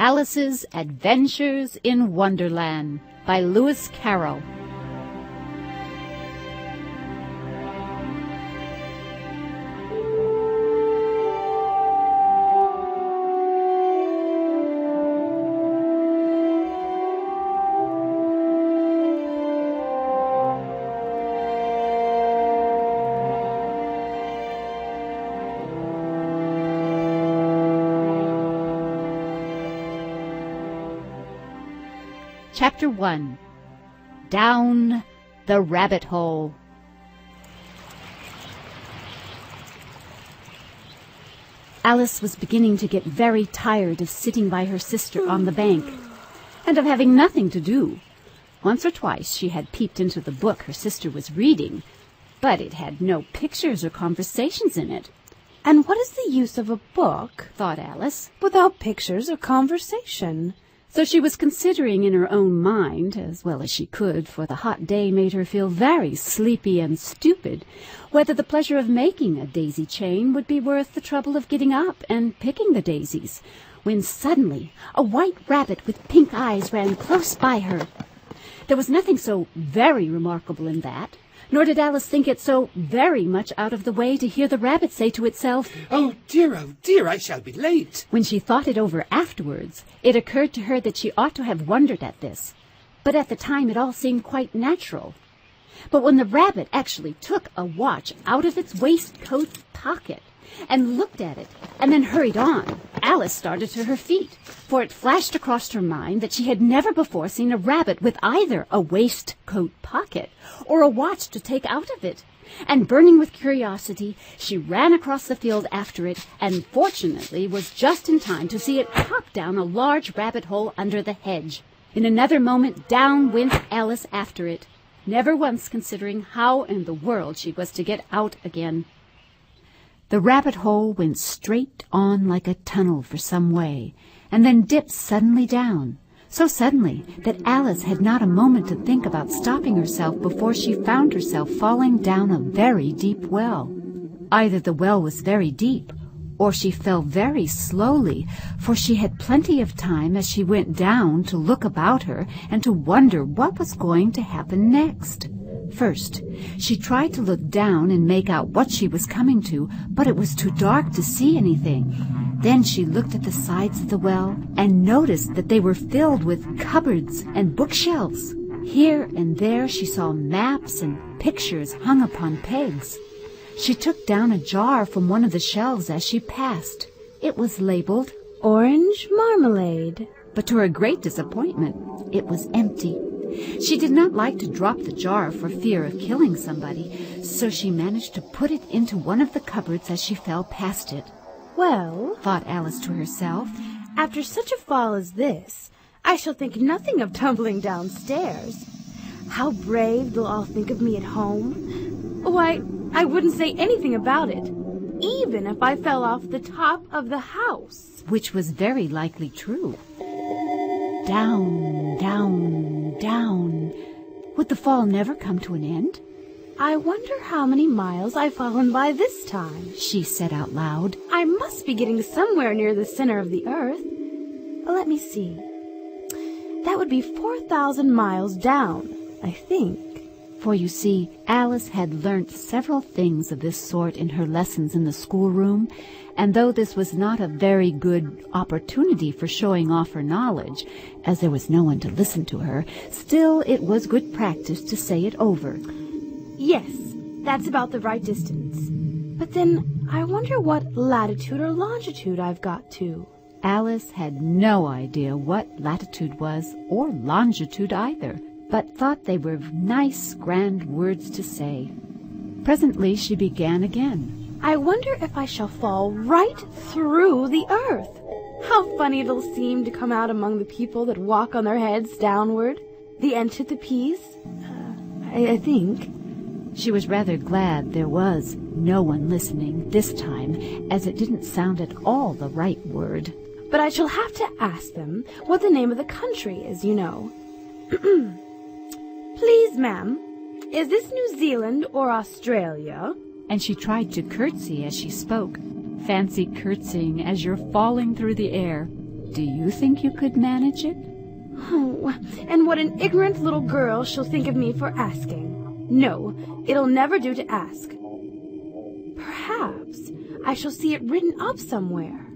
Alice's Adventures in Wonderland by Lewis Carroll. Chapter 1. Down the Rabbit Hole. Alice was beginning to get very tired of sitting by her sister on the bank, and of having nothing to do. Once or twice she had peeped into the book her sister was reading, but it had no pictures or conversations in it. And what is the use of a book, thought Alice, without pictures or conversation? So she was considering in her own mind, as well as she could, for the hot day made her feel very sleepy and stupid, whether the pleasure of making a daisy chain would be worth the trouble of getting up and picking the daisies, when suddenly a white rabbit with pink eyes ran close by her. There was nothing so very remarkable in that, nor did Alice think it so very much out of the way to hear the rabbit say to itself, oh dear, I shall be late." When she thought it over afterwards, it occurred to her that she ought to have wondered at this, but at the time it all seemed quite natural. But when the rabbit actually took a watch out of its waistcoat pocket and looked at it, and then hurried on, Alice started to her feet, for it flashed across her mind that she had never before seen a rabbit with either a waistcoat pocket or a watch to take out of it. And burning with curiosity, she ran across the field after it, and fortunately was just in time to see it pop down a large rabbit hole under the hedge. In another moment down went Alice after it, never once considering how in the world she was to get out again. The rabbit hole went straight on like a tunnel for some way, and then dipped suddenly down, so suddenly that Alice had not a moment to think about stopping herself before she found herself falling down a very deep well. Either the well was very deep, or she fell very slowly, for she had plenty of time as she went down to look about her and to wonder what was going to happen next. First, she tried to look down and make out what she was coming to, but it was too dark to see anything. Then she looked at the sides of the well and noticed that they were filled with cupboards and bookshelves. Here and there she saw maps and pictures hung upon pegs. She took down a jar from one of the shelves as she passed. It was labeled Orange Marmalade. But to her great disappointment, it was empty. She did not like to drop the jar for fear of killing somebody, so she managed to put it into one of the cupboards as she fell past it. Well, thought Alice to herself, after such a fall as this, I shall think nothing of tumbling downstairs. How brave they'll all think of me at home. Oh, I wouldn't say anything about it, even if I fell off the top of the house. Which was very likely true. Down, down, down. Would the fall never come to an end? I wonder how many miles I've fallen by this time, she said out loud. I must be getting somewhere near the center of the earth. Let me see. That would be 4,000 miles down, I think. For you see, Alice had learnt several things of this sort in her lessons in the schoolroom, and though this was not a very good opportunity for showing off her knowledge, as there was no one to listen to her, still it was good practice to say it over. Yes, that's about the right distance. But then I wonder what latitude or longitude I've got to. Alice had no idea what latitude was, or longitude either, but thought they were nice, grand words to say. Presently she began again. I wonder if I shall fall right through the earth. How funny it'll seem to come out among the people that walk on their heads downward. The end to the piece, I think. She was rather glad there was no one listening this time, as it didn't sound at all the right word. But I shall have to ask them what the name of the country is, you know. Please, ma'am, is this New Zealand or Australia? And she tried to curtsy as she spoke. Fancy curtsying as you're falling through the air. Do you think you could manage it? Oh, and what an ignorant little girl she'll think of me for asking. No, it'll never do to ask. Perhaps I shall see it written up somewhere.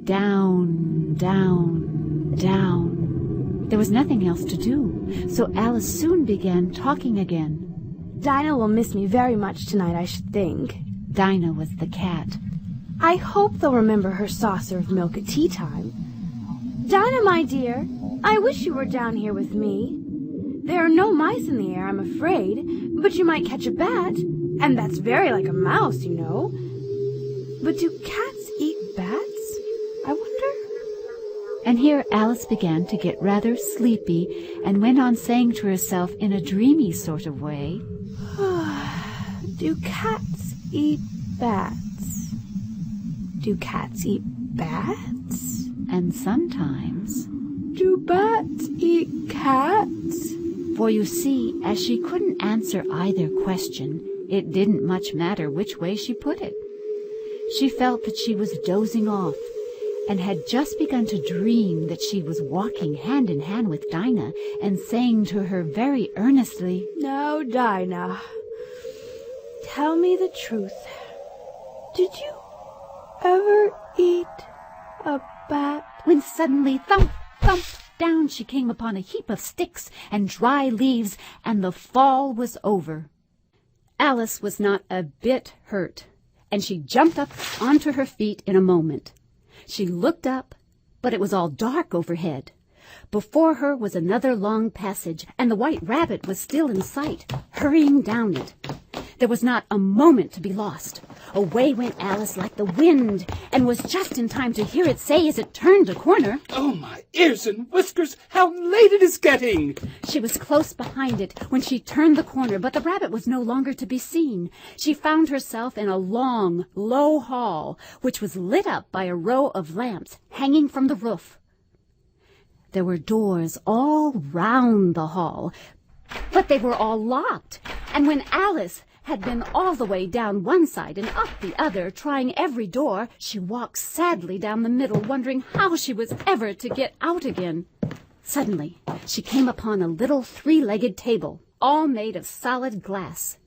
Down, down, down. There was nothing else to do, so Alice soon began talking again. Dinah will miss me very much tonight, I should think. Dinah was the cat. I hope they'll remember her saucer of milk at tea time. Dinah, my dear, I wish you were down here with me. There are no mice in the air, I'm afraid, but you might catch a bat, and that's very like a mouse, you know. But do cats eat bats, I wonder? And here Alice began to get rather sleepy and went on saying to herself in a dreamy sort of way, Do cats eat bats? Do cats eat bats? And sometimes, Do bats eat cats? For you see, as she couldn't answer either question, it didn't much matter which way she put it. She felt that she was dozing off, and had just begun to dream that she was walking hand in hand with Dinah and saying to her very earnestly, Now, Dinah, tell me the truth. Did you ever eat a bat? When suddenly, thump, thump, down she came upon a heap of sticks and dry leaves, and the fall was over. Alice was not a bit hurt, and she jumped up onto her feet in a moment. She looked up, but it was all dark overhead. Before her was another long passage, and the white rabbit was still in sight, hurrying down it. There was not a moment to be lost. Away went Alice like the wind, and was just in time to hear it say as it turned a corner, Oh, my ears and whiskers, how late it is getting! She was close behind it when she turned the corner, but the rabbit was no longer to be seen. She found herself in a long, low hall, which was lit up by a row of lamps hanging from the roof. There were doors all round the hall, but they were all locked, and when Alice had been all the way down one side and up the other, trying every door, she walked sadly down the middle, wondering how she was ever to get out again. Suddenly, she came upon a little three-legged table, all made of solid glass.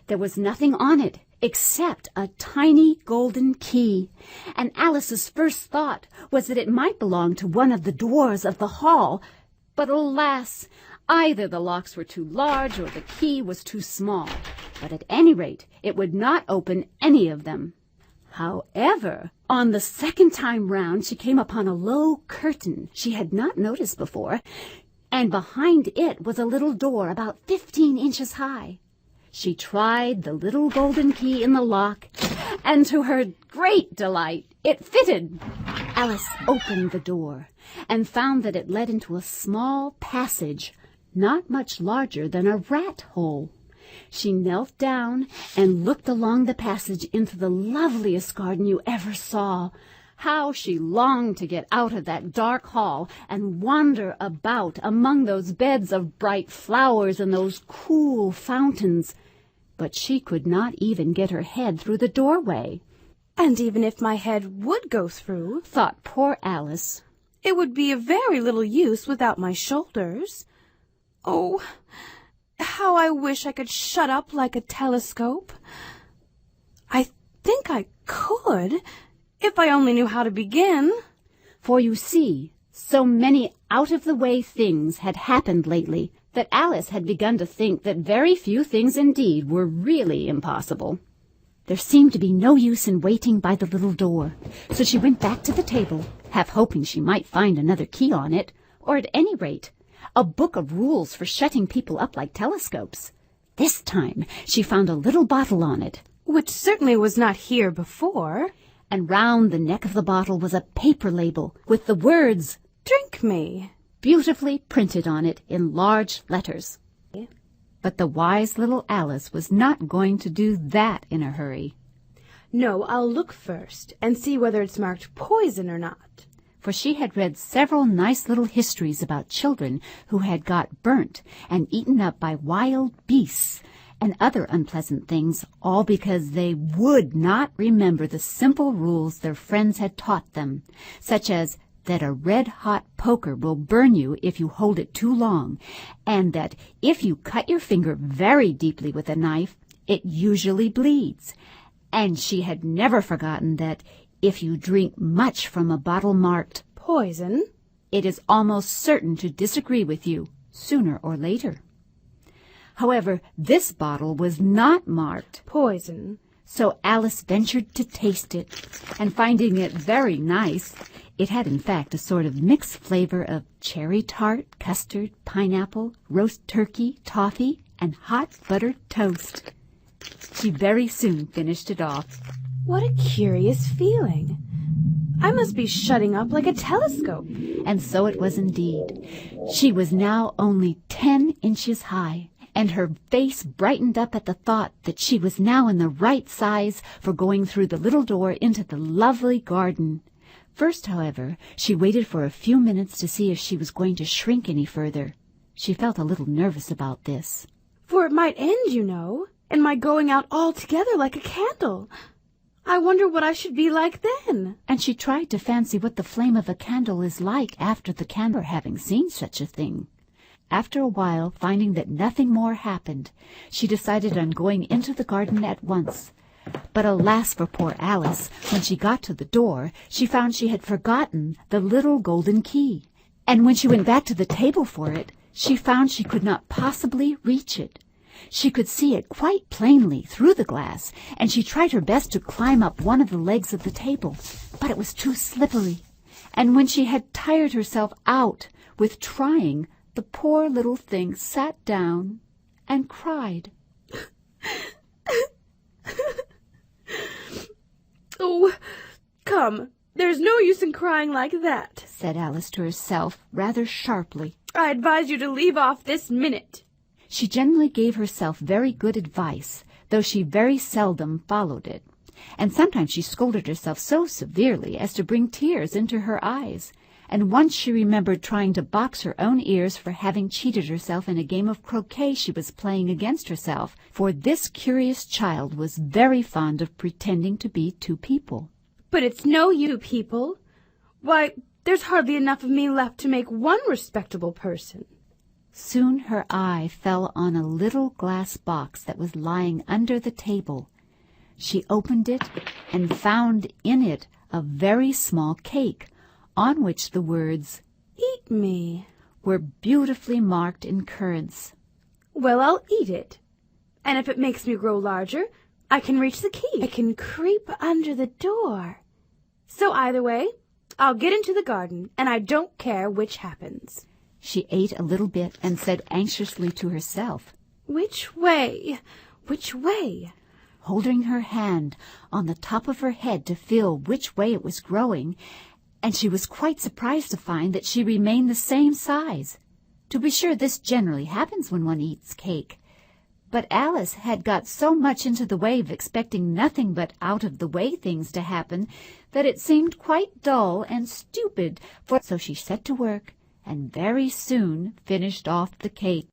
There was nothing on it except a tiny golden key, and Alice's first thought was that it might belong to one of the dwarfs of the hall, but alas! Either the locks were too large or the key was too small, but at any rate it would not open any of them. However, on the second time round she came upon a low curtain she had not noticed before, and behind it was a little door about 15 inches high. She tried the little golden key in the lock, and to her great delight it fitted. Alice opened the door and found that it led into a small passage, not much larger than a rat hole. She knelt down and looked along the passage into the loveliest garden you ever saw. How she longed to get out of that dark hall and wander about among those beds of bright flowers and those cool fountains. But she could not even get her head through the doorway. And even if my head would go through, thought poor Alice, it would be of very little use without my shoulders. Oh, how I wish I could shut up like a telescope. I think I could, if I only knew how to begin. For you see, so many out-of-the-way things had happened lately that Alice had begun to think that very few things indeed were really impossible. There seemed to be no use in waiting by the little door, so she went back to the table, half hoping she might find another key on it, or at any rate, a book of rules for shutting people up like telescopes. This time she found a little bottle on it, which certainly was not here before, and round the neck of the bottle was a paper label with the words, Drink me, beautifully printed on it in large letters. But the wise little Alice was not going to do that in a hurry. No, I'll look first and see whether it's marked poison or not. For she had read several nice little histories about children who had got burnt and eaten up by wild beasts and other unpleasant things, all because they would not remember the simple rules their friends had taught them, such as that a red-hot poker will burn you if you hold it too long, and that if you cut your finger very deeply with a knife, it usually bleeds. And she had never forgotten that if you drink much from a bottle marked Poison? it is almost certain to disagree with you sooner or later. However, this bottle was not marked Poison. so Alice ventured to taste it, and finding it very nice, it had in fact a sort of mixed flavor of cherry tart, custard, pineapple, roast turkey, toffee, and hot buttered toast. She very soon finished it off. What a curious feeling. I must be shutting up like a telescope. And so it was indeed. She was now only 10 inches high, and her face brightened up at the thought that she was now in the right size for going through the little door into the lovely garden. First, however, she waited for a few minutes to see if she was going to shrink any further. She felt a little nervous about this. For it might end, you know, in my going out altogether like a candle. I wonder what I should be like then. And she tried to fancy what the flame of a candle is like after the candle, having seen such a thing. After a while, finding that nothing more happened, she decided on going into the garden at once. But alas for poor Alice, when she got to the door, she found she had forgotten the little golden key. And when she went back to the table for it, she found she could not possibly reach it. She could see it quite plainly through the glass, and she tried her best to climb up one of the legs of the table, but it was too slippery. And when she had tired herself out with trying, the poor little thing sat down and cried. Oh, come, there's no use in crying like that, said Alice to herself rather sharply. I advise you to leave off this minute. She generally gave herself very good advice, though she very seldom followed it, and sometimes she scolded herself so severely as to bring tears into her eyes, and once she remembered trying to box her own ears for having cheated herself in a game of croquet she was playing against herself, for this curious child was very fond of pretending to be two people. But it's no you people. Why, there's hardly enough of me left to make one respectable person. Soon her eye fell on a little glass box that was lying under the table. She opened it and found in it a very small cake, on which the words, "Eat me," were beautifully marked in currants. Well, I'll eat it. And if it makes me grow larger, I can reach the key. I can creep under the door. So either way, I'll get into the garden, and I don't care which happens. She ate a little bit and said anxiously to herself, Which way? Which way? Holding her hand on the top of her head to feel which way it was growing, and she was quite surprised to find that she remained the same size. To be sure, this generally happens when one eats cake. But Alice had got so much into the way of expecting nothing but out-of-the-way things to happen that it seemed quite dull and stupid, so she set to work and very soon finished off the cake.